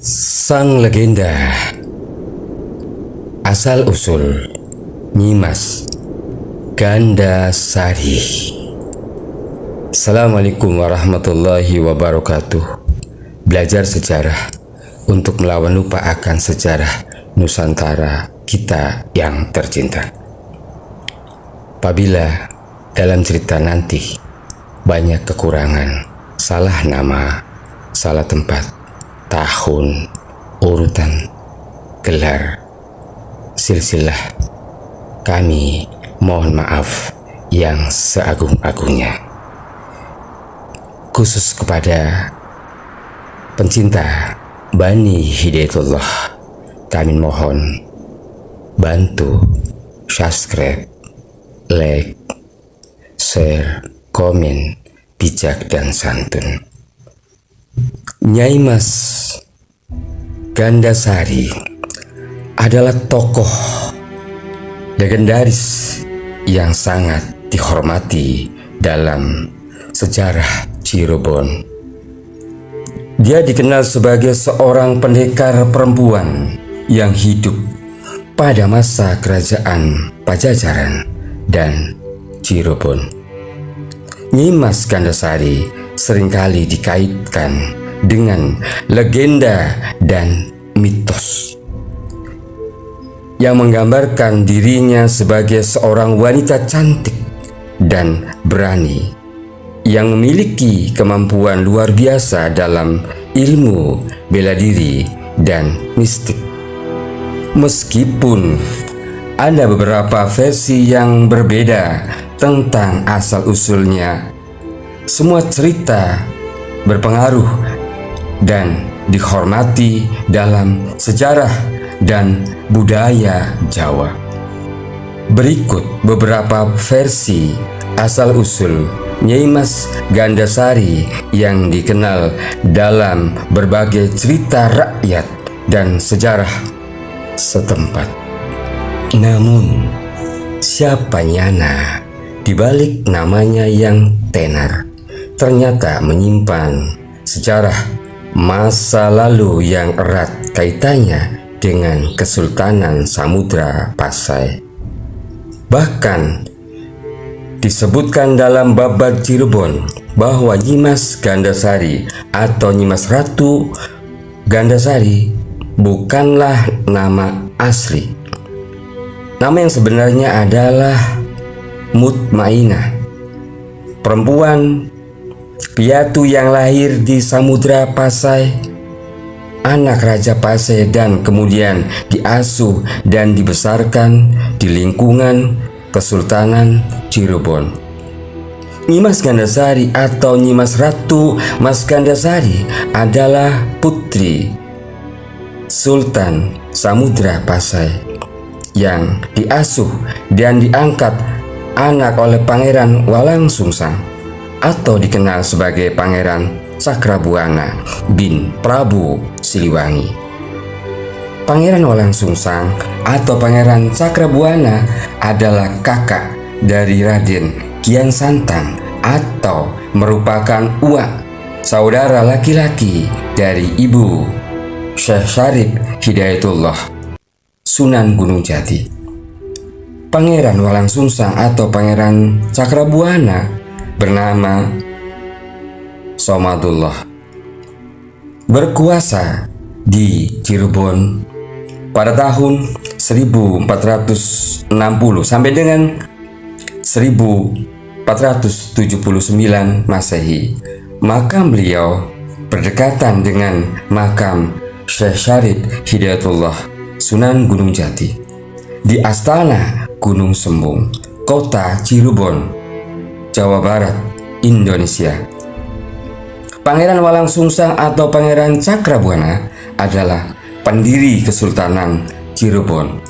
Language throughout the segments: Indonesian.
Sang legenda, asal-usul Nyimas Gandasari. Assalamualaikum warahmatullahi wabarakatuh. Belajar sejarah untuk melawan lupa akan sejarah Nusantara kita yang tercinta. Apabila dalam cerita nanti banyak kekurangan, salah nama, salah tempat, tahun, urutan, gelar, silsilah, kami mohon maaf yang seagung-agungnya. Khusus kepada pencinta Bani Hidayatullah, kami mohon bantu subscribe, like, share, komen, bijak dan santun. Nyai Mas Gandasari adalah tokoh legendaris yang sangat dihormati dalam sejarah Cirebon. Dia dikenal sebagai seorang pendekar perempuan yang hidup pada masa kerajaan Pajajaran dan Cirebon. Nyai Mas Gandasari seringkali dikaitkan dengan legenda dan mitos yang menggambarkan dirinya sebagai seorang wanita cantik dan berani yang memiliki kemampuan luar biasa dalam ilmu bela diri dan mistik. Meskipun ada beberapa versi yang berbeda tentang asal-usulnya, semua cerita berpengaruh dan dihormati dalam sejarah dan budaya Jawa. Berikut beberapa versi asal-usul Nyai Mas Gandasari yang dikenal dalam berbagai cerita rakyat dan sejarah setempat. Namun, siapa nyana di balik namanya yang tenar ternyata menyimpan sejarah masa lalu yang erat kaitannya dengan Kesultanan Samudra Pasai. Bahkan disebutkan dalam Babad Cirebon bahwa Nyimas Gandasari atau Nyimas Ratu Gandasari bukanlah nama asli. Nama yang sebenarnya adalah Mutmainah, perempuan piatu yang lahir di Samudra Pasai, anak Raja Pasai, dan kemudian diasuh dan dibesarkan di lingkungan Kesultanan Cirebon. Nyimas Gandasari atau Nyimas Ratu Mas Gandasari adalah putri Sultan Samudra Pasai yang diasuh dan diangkat anak oleh Pangeran Walangsungsang atau dikenal sebagai Pangeran Cakrabuana bin Prabu Siliwangi. Pangeran Walangsungsang atau Pangeran Cakrabuana adalah kakak dari Raden Kian Santang atau merupakan uak saudara laki-laki dari ibu Syekh Syarif Hidayatullah Sunan Gunung Jati. Pangeran Walangsungsang atau Pangeran Cakrabuana bernama Somadullah berkuasa di Cirebon pada tahun 1460 sampai dengan 1479 Masehi. Makam beliau berdekatan dengan makam Syekh Syarif Hidayatullah Sunan Gunung Jati di Astana Gunung Sembung, Kota Cirebon, Jawa Barat, Indonesia. Pangeran Walangsungsang atau Pangeran Cakrabuana adalah pendiri Kesultanan Cirebon.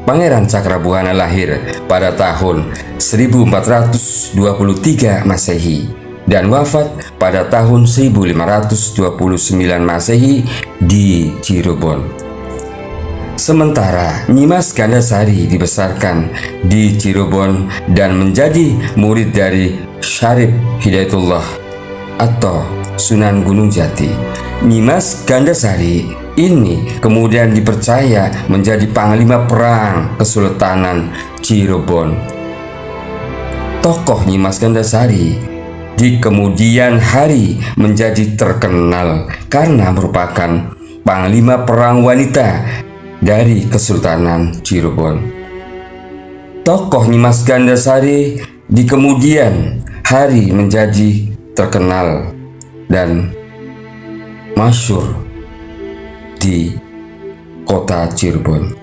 Pangeran Cakrabuana lahir pada tahun 1423 Masehi dan wafat pada tahun 1529 Masehi di Cirebon. Sementara Nyimas Gandasari dibesarkan di Cirebon dan menjadi murid dari Syarif Hidayatullah atau Sunan Gunung Jati. Nyimas Gandasari ini kemudian dipercaya menjadi panglima perang Kesultanan Cirebon. Tokoh Nyimas Gandasari di kemudian hari menjadi terkenal karena merupakan panglima perang wanita dari Kesultanan Cirebon. Tokoh Nyimas Gandasari di kemudian hari menjadi terkenal dan masyhur di kota Cirebon.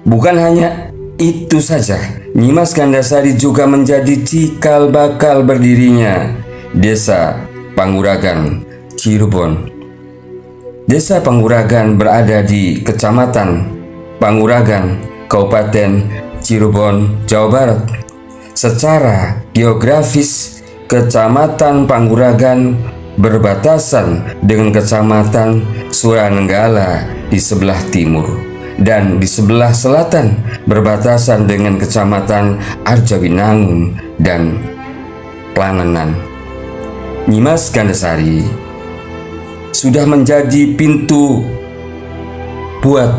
Bukan hanya itu saja, Nyimas Gandasari juga menjadi cikal bakal berdirinya Desa Panguragan, Cirebon. Desa Panguragan berada di Kecamatan Panguragan, Kabupaten Cirebon, Jawa Barat. Secara geografis, Kecamatan Panguragan berbatasan dengan Kecamatan Suranenggala di sebelah timur, dan di sebelah selatan berbatasan dengan Kecamatan Arjawinangun dan Plangenan. Nyimas Gandasari sudah menjadi pintu buat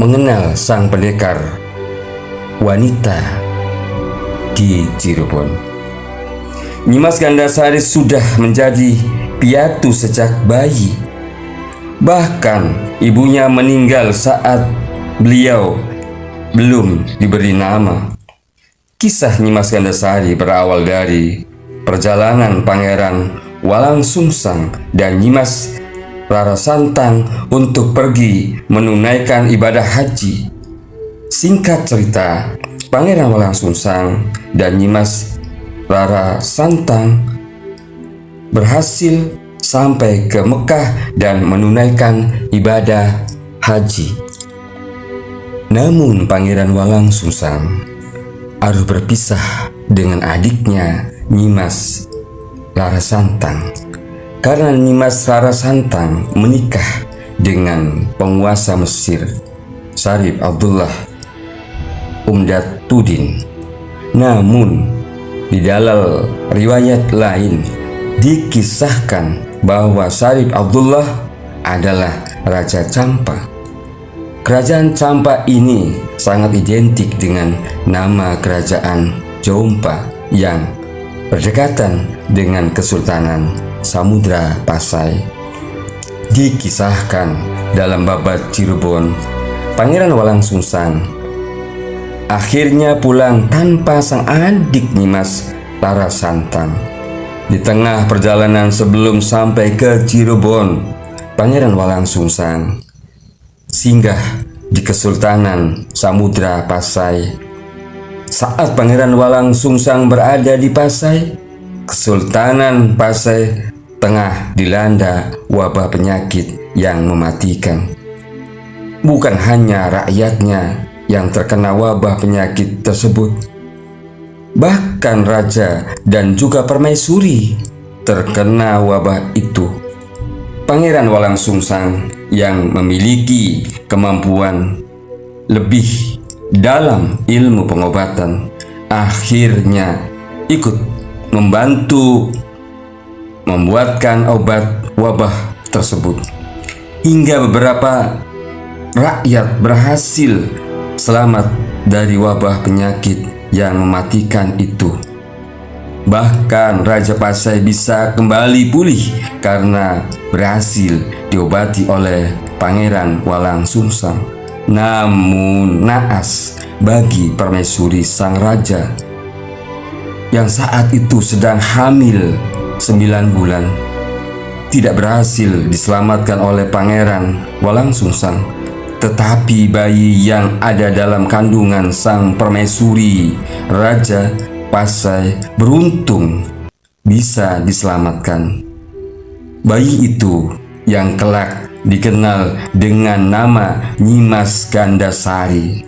mengenal sang pendekar wanita di Cirebon. Nyimas Gandasari sudah menjadi piatu sejak bayi. Bahkan ibunya meninggal saat beliau belum diberi nama. Kisah Nyimas Gandasari berawal dari perjalanan Pangeran Walangsungsang dan Nyimas Rara Santang untuk pergi menunaikan ibadah haji. Singkat cerita, Pangeran Walangsungsang dan Nyimas Rara Santang berhasil sampai ke Mekah dan menunaikan ibadah haji. Namun Pangeran Walangsungsang harus berpisah dengan adiknya Nyimas Rara Santang karena Nyimas Rara Santang menikah dengan penguasa Mesir Syarif Abdullah Umdatuddin. Namun di dalam riwayat lain dikisahkan bahwa Syarif Abdullah adalah Raja Campa. Kerajaan Campa ini sangat identik dengan nama kerajaan Jompa yang berdekatan dengan Kesultanan Samudra Pasai. Dikisahkan dalam Babad Cirebon, Pangeran Walangsungsang akhirnya pulang tanpa sang adik Nyimas Rara Santang. Di tengah perjalanan sebelum sampai ke Cirebon, Pangeran Walangsungsang singgah di Kesultanan Samudra Pasai. Saat Pangeran Walangsungsang berada di Pasai, Kesultanan Pasai tengah dilanda wabah penyakit yang mematikan. Bukan hanya rakyatnya yang terkena wabah penyakit tersebut, bahkan raja dan juga permaisuri terkena wabah itu. Pangeran Walangsungsang yang memiliki kemampuan lebih dalam ilmu pengobatan akhirnya ikut membantu membuatkan obat wabah tersebut, hingga beberapa rakyat berhasil selamat dari wabah penyakit yang mematikan itu. Bahkan Raja Pasai bisa kembali pulih karena berhasil diobati oleh Pangeran Walangsungsang. Namun naas bagi permaisuri sang raja yang saat itu sedang hamil 9 bulan, tidak berhasil diselamatkan oleh Pangeran Walangsungsang. Tetapi bayi yang ada dalam kandungan sang permaisuri Raja Pasai beruntung bisa diselamatkan. Bayi itu yang kelak dikenal dengan nama Nyimas Gandasari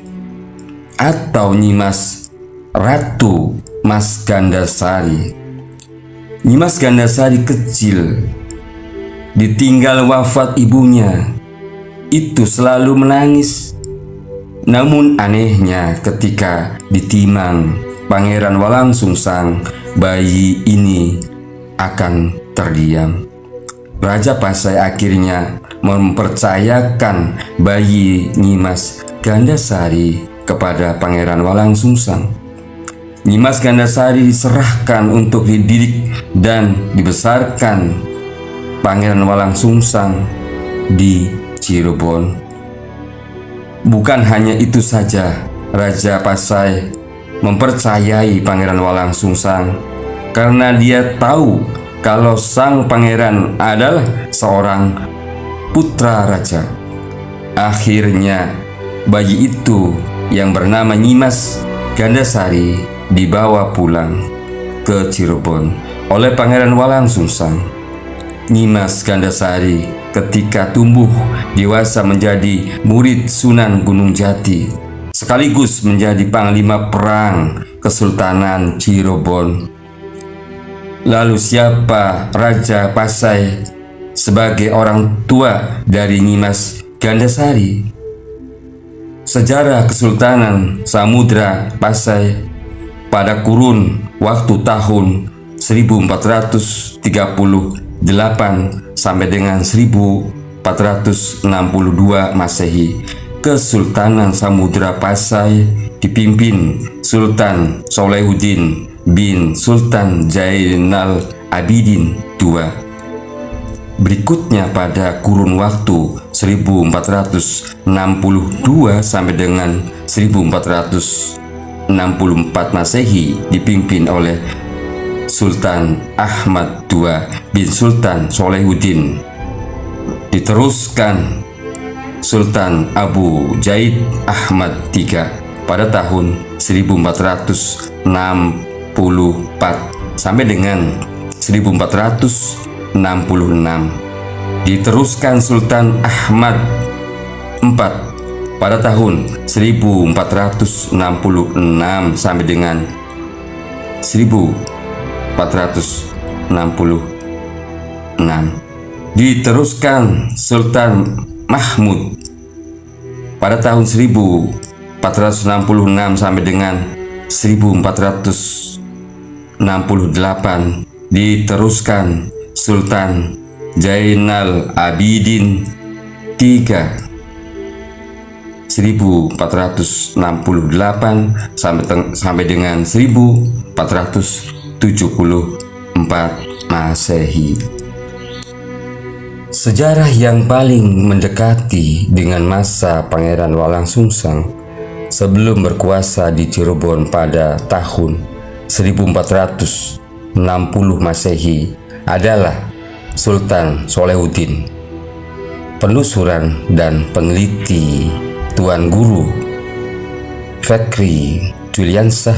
atau Nyimas Ratu Mas Gandasari. Nyimas Gandasari kecil ditinggal wafat ibunya itu selalu menangis. Namun anehnya ketika ditimang Pangeran Walangsungsang, bayi ini akan terdiam. Raja Pasai akhirnya mempercayakan bayi Nyimas Gandasari kepada Pangeran Walangsungsang. Nyimas Gandasari diserahkan untuk dididik dan dibesarkan Pangeran Walangsungsang di Cirebon. Bukan hanya itu saja, Raja Pasai mempercayai Pangeran Walangsungsang karena dia tahu kalau sang pangeran adalah seorang putra raja. Akhirnya bayi itu yang bernama Nyimas Gandasari dibawa pulang ke Cirebon oleh Pangeran Walangsungsang. Nyimas Gandasari ketika tumbuh dewasa menjadi murid Sunan Gunung Jati, sekaligus menjadi panglima perang Kesultanan Cirebon. Lalu siapa Raja Pasai sebagai orang tua dari Nyimas Gandasari? Sejarah Kesultanan Samudra Pasai pada kurun waktu tahun 1438 sampai dengan 1462 Masehi, Kesultanan Samudra Pasai dipimpin Sultan Solahuddin bin Sultan Zainal Abidin II. Berikutnya pada kurun waktu 1462 sampai dengan 1464 Masehi dipimpin oleh Sultan Ahmad II bin Sultan Solahuddin. Diteruskan Sultan Abu Zaid Ahmad III pada tahun 1464 sampai dengan 1466. Diteruskan Sultan Ahmad IV pada tahun 1466 sampai dengan 1466. Diteruskan Sultan Mahmud pada tahun 1466 sampai dengan 1468. Diteruskan Sultan Zainal Abidin III 1468 sampai dengan 1474 Masehi. Sejarah yang paling mendekati dengan masa Pangeran Walangsungsang sebelum berkuasa di Cirebon pada tahun 1460 Masehi adalah Sultan Solahuddin. Penelusuran dan peneliti Tuan Guru Fakri Juliansyah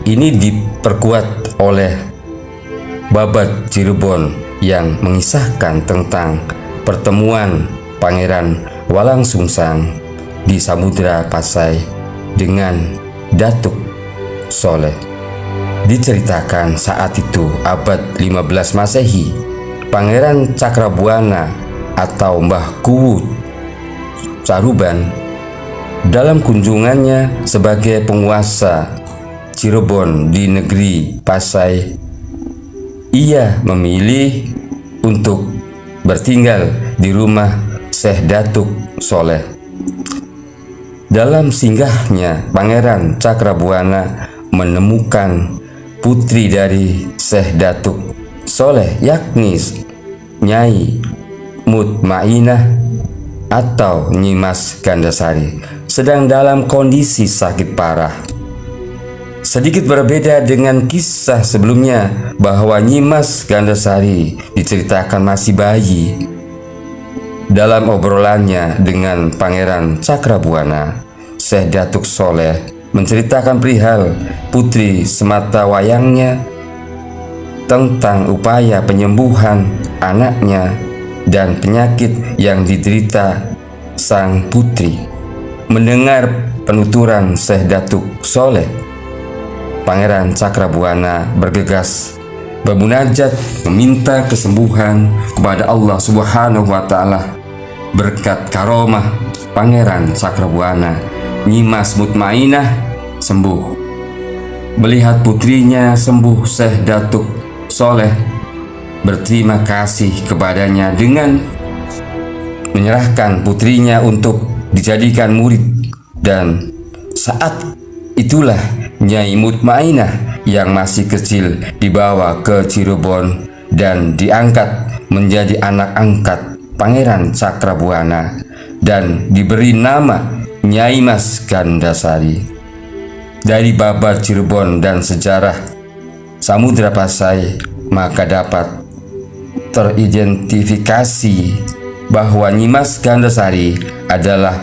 ini diperkuat oleh Babat Cirebon yang mengisahkan tentang pertemuan Pangeran Walangsungsang di Samudra Pasai dengan Datuk Soleh. Diceritakan saat itu abad 15 Masehi, Pangeran Cakrabuana atau Mbah Kuwu Caruban dalam kunjungannya sebagai penguasa Cirebon di negeri Pasai, ia memilih untuk bertinggal di rumah Syekh Datuk Soleh. Dalam singgahnya, Pangeran Cakrabuana menemukan putri dari Syekh Datuk Soleh, yakni Nyai Mutmainah atau Nyimas Gandasari, sedang dalam kondisi sakit parah. Sedikit berbeda dengan kisah sebelumnya bahwa Nyimas Gandasari diceritakan masih bayi. Dalam obrolannya dengan Pangeran Cakrabuana, Syekh Datuk Soleh menceritakan perihal putri sematawayangnya, tentang upaya penyembuhan anaknya dan penyakit yang diderita sang putri. Mendengar penuturan Syekh Datuk Soleh, Pangeran Cakrabuana bergegas bermunajat meminta kesembuhan kepada Allah Subhanahu wa Ta'ala. Berkat karomah Pangeran Cakrabuana, Nyimas Mutmainah sembuh. Melihat putrinya sembuh, Syekh Datuk Soleh berterima kasih kepadanya dengan menyerahkan putrinya untuk dijadikan murid, dan saat itulah Nyai Mutmainah yang masih kecil dibawa ke Cirebon dan diangkat menjadi anak angkat Pangeran Cakrabuana dan diberi nama Nyai Mas Gandasari. Dari babat Cirebon dan sejarah Samudra Pasai, maka dapat teridentifikasi bahwa Nyimas Gandasari adalah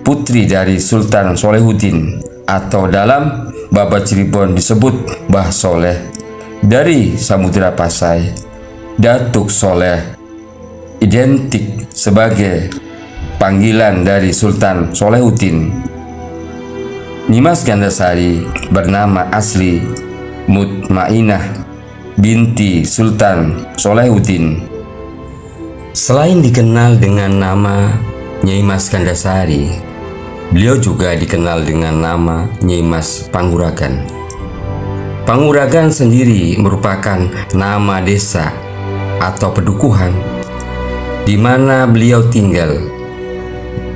putri dari Sultan Solehuddin, atau dalam babat Cirebon disebut Mbah Soleh. Dari Samudra Pasai, Datuk Soleh identik sebagai panggilan dari Sultan Solehuddin. Nyimas Gandasari bernama asli Mutmainah binti Sultan Solehuddin. Selain dikenal dengan nama Nyai Mas Gandasari, beliau juga dikenal dengan nama Nyai Mas Panguragan. Panguragan sendiri merupakan nama desa atau pedukuhan di mana beliau tinggal.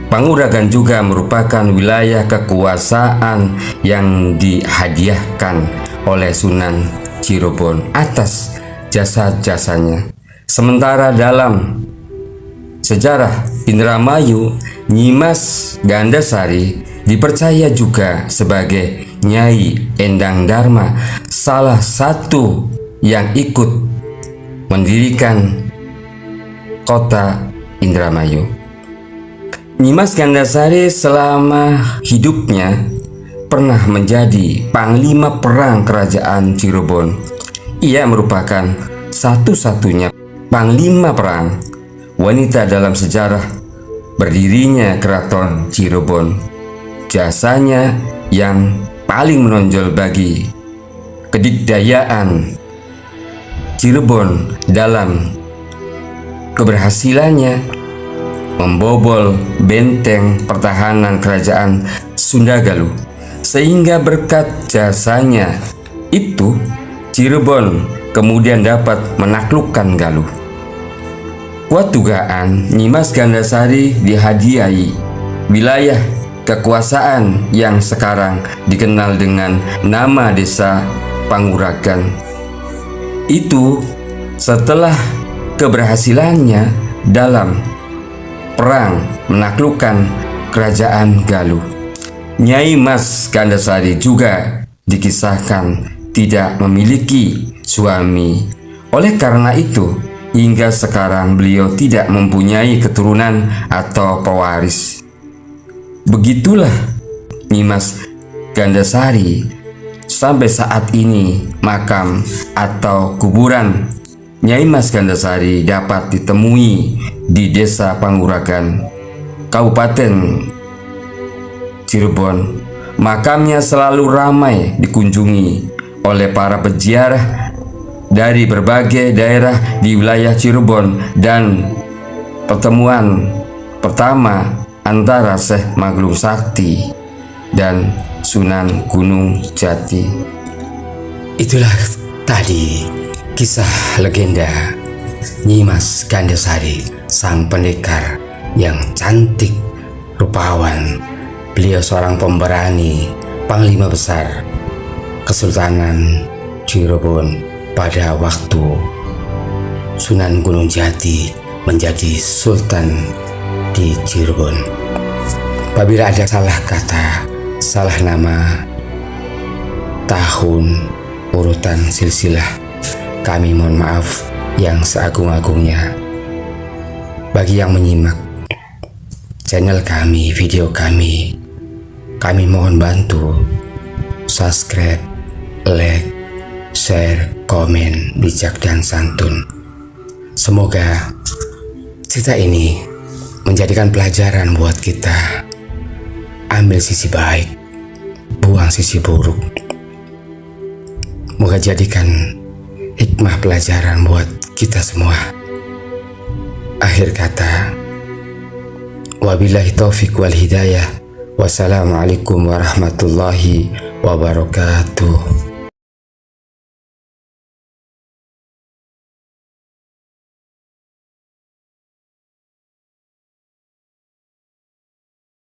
Panguragan juga merupakan wilayah kekuasaan yang dihadiahkan oleh Sunan Cirebon atas jasa-jasanya. Sementara dalam sejarah Indramayu, Nyimas Gandasari dipercaya juga sebagai Nyai Endang Dharma, salah satu yang ikut mendirikan kota Indramayu. Nyimas Gandasari selama hidupnya pernah menjadi panglima perang kerajaan Cirebon. Ia merupakan satu-satunya panglima perang wanita dalam sejarah berdirinya Keraton Cirebon. Jasanya yang paling menonjol bagi kedikdayaan Cirebon dalam keberhasilannya membobol benteng pertahanan kerajaan Sunda Galuh, sehingga berkat jasanya itu Cirebon kemudian dapat menaklukkan Galuh. Kuat dugaan Nyimas Gandasari dihadiahi wilayah kekuasaan yang sekarang dikenal dengan nama Desa Panguragan. Itu setelah keberhasilannya dalam perang menaklukkan kerajaan Galuh. Nyai Mas Gandasari juga dikisahkan tidak memiliki suami. Oleh karena itu, hingga sekarang beliau tidak mempunyai keturunan atau pewaris. Begitulah Nyimas Gandasari sampai saat ini. Makam atau kuburan Nyai Mas Gandasari dapat ditemui di Desa Panguragan, Kabupaten Cirebon. Makamnya selalu ramai dikunjungi oleh para peziarah dari berbagai daerah di wilayah Cirebon, dan pertemuan pertama antara Syekh Maglum Sakti dan Sunan Gunung Jati. Itulah tadi kisah legenda Nyimas Gandasari, sang pendekar yang cantik rupawan. Beliau seorang pemberani, panglima besar Kesultanan Cirebon pada waktu Sunan Gunung Jati menjadi sultan di Cirebon. Apabila ada salah kata, salah nama, tahun, urutan, silsilah, kami mohon maaf yang seagung-agungnya. Bagi yang menyimak channel kami, video kami mohon bantu subscribe, like, share, komen, bijak dan santun. Semoga cerita ini menjadikan pelajaran buat kita. Ambil sisi baik, buang sisi buruk. Moga jadikan hikmah pelajaran buat kita semua. Akhir kata, wabillahi taufiq wal hidayah. Wassalamualaikum warahmatullahi wabarakatuh.